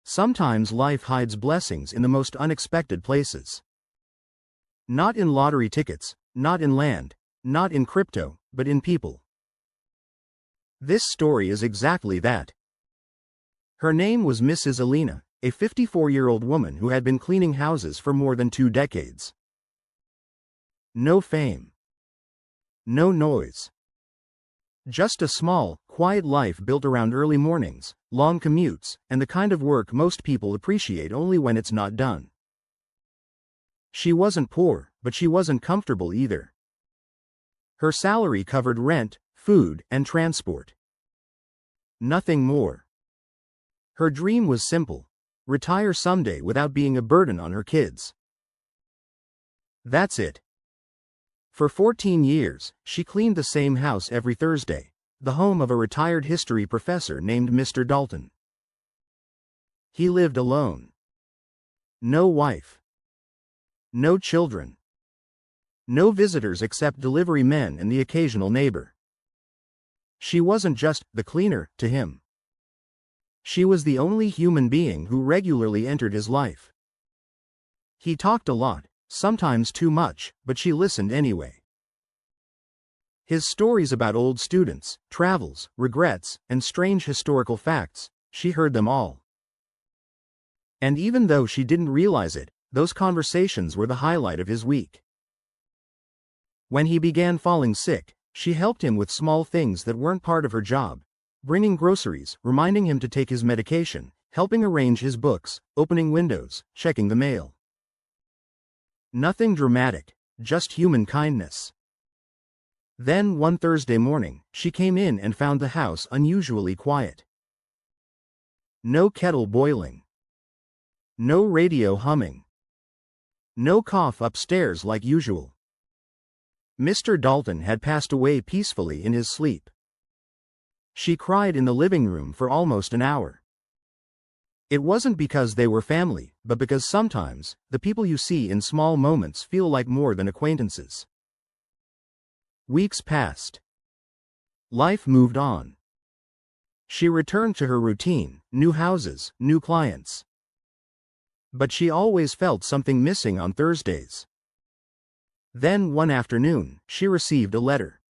Sometimes life hides blessings in the most unexpected places. Not in lottery tickets, not in land, not in crypto, but in people. This story is exactly that. Her name was Mrs. Alina, a 54-year-old woman who had been cleaning houses for more than 2 decades. No fame. No noise. Just a small, quiet life built around early mornings, long commutes, and the kind of work most people appreciate only when it's not done. She wasn't poor, but she wasn't comfortable either. Her salary covered rent, food, and transport. Nothing more. Her dream was simple: retire someday without being a burden on her kids. That's it. For 14 years, she cleaned the same house every Thursday, the home of a retired history professor named Mr. Dalton. He lived alone. No wife. No children. No visitors except delivery men and the occasional neighbor. She wasn't just the cleaner to him. She was the only human being who regularly entered his life. He talked a lot, sometimes too much, but she listened anyway. His stories about old students, travels, regrets, and strange historical facts, she heard them all. And even though she didn't realize it, those conversations were the highlight of his week. When he began falling sick, she helped him with small things that weren't part of her job: bringing groceries, reminding him to take his medication, helping arrange his books, opening windows, checking the mail. Nothing dramatic, just human kindness. Then one Thursday morning, she came in and found the house unusually quiet. No kettle boiling. No radio humming. No cough upstairs like usual. Mr. Dalton had passed away peacefully in his sleep. She cried in the living room for almost an hour. It wasn't because they were family, but because sometimes, the people you see in small moments feel like more than acquaintances. Weeks passed. Life moved on. She returned to her routine: new houses, new clients. But she always felt something missing on Thursdays. Then one afternoon, she received a letter.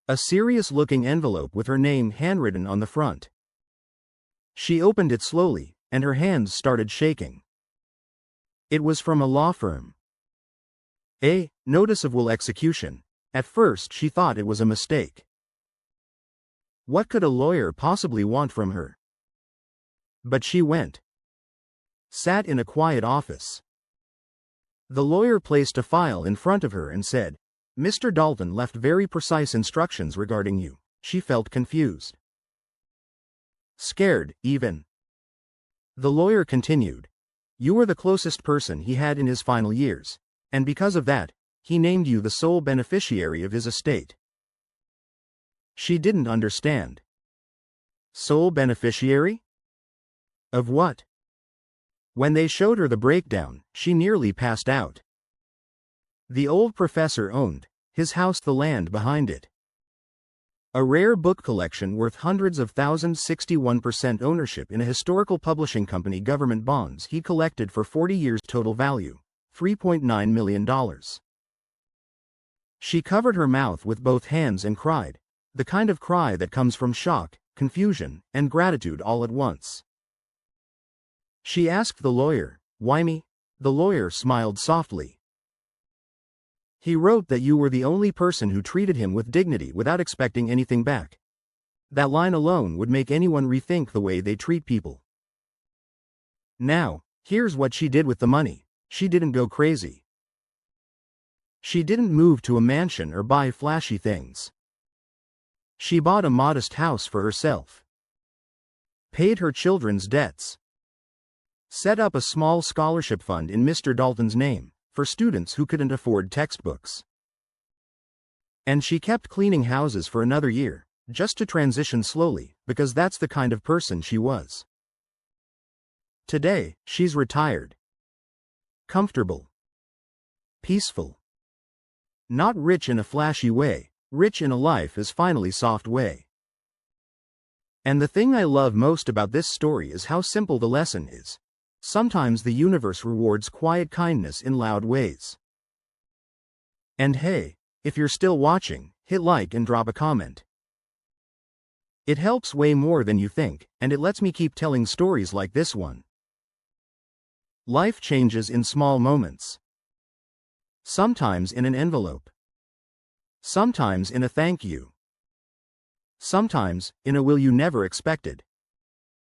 A serious-looking envelope with her name handwritten on the front. She opened it slowly, and her hands started shaking. It was from a law firm. A notice of will execution. At first she thought it was a mistake. What could a lawyer possibly want from her? But she went. Sat in a quiet office. The lawyer placed a file in front of her and said, "Mr. Dalton left very precise instructions regarding you." She felt confused. Scared, even. The lawyer continued, "You were the closest person he had in his final years, and because of that, he named you the sole beneficiary of his estate." She didn't understand. Sole beneficiary? Of what? When they showed her the breakdown, she nearly passed out. The old professor owned his house, the land behind it. A rare book collection worth hundreds of thousands, 61% ownership in a historical publishing company, government bonds he collected for 40 years, total value, $3.9 million. She covered her mouth with both hands and cried, the kind of cry that comes from shock, confusion, and gratitude all at once. She asked the lawyer, "Why me?" The lawyer smiled softly. "He wrote that you were the only person who treated him with dignity without expecting anything back. That line alone would make anyone rethink the way they treat people." Now, here's what she did with the money. She didn't go crazy. She didn't move to a mansion or buy flashy things. She bought a modest house for herself. Paid her children's debts. Set up a small scholarship fund in Mr. Dalton's name, for students who couldn't afford textbooks. And she kept cleaning houses for another year, just to transition slowly, because that's the kind of person she was. Today, she's retired. Comfortable. Peaceful. Not rich in a flashy way, rich in a life is finally soft way. And the thing I love most about this story is how simple the lesson is. Sometimes the universe rewards quiet kindness in loud ways. And hey, if you're still watching, hit like and drop a comment. It helps way more than you think, and it lets me keep telling stories like this one. Life changes in small moments. Sometimes in an envelope. Sometimes in a thank you. Sometimes in a will you never expected.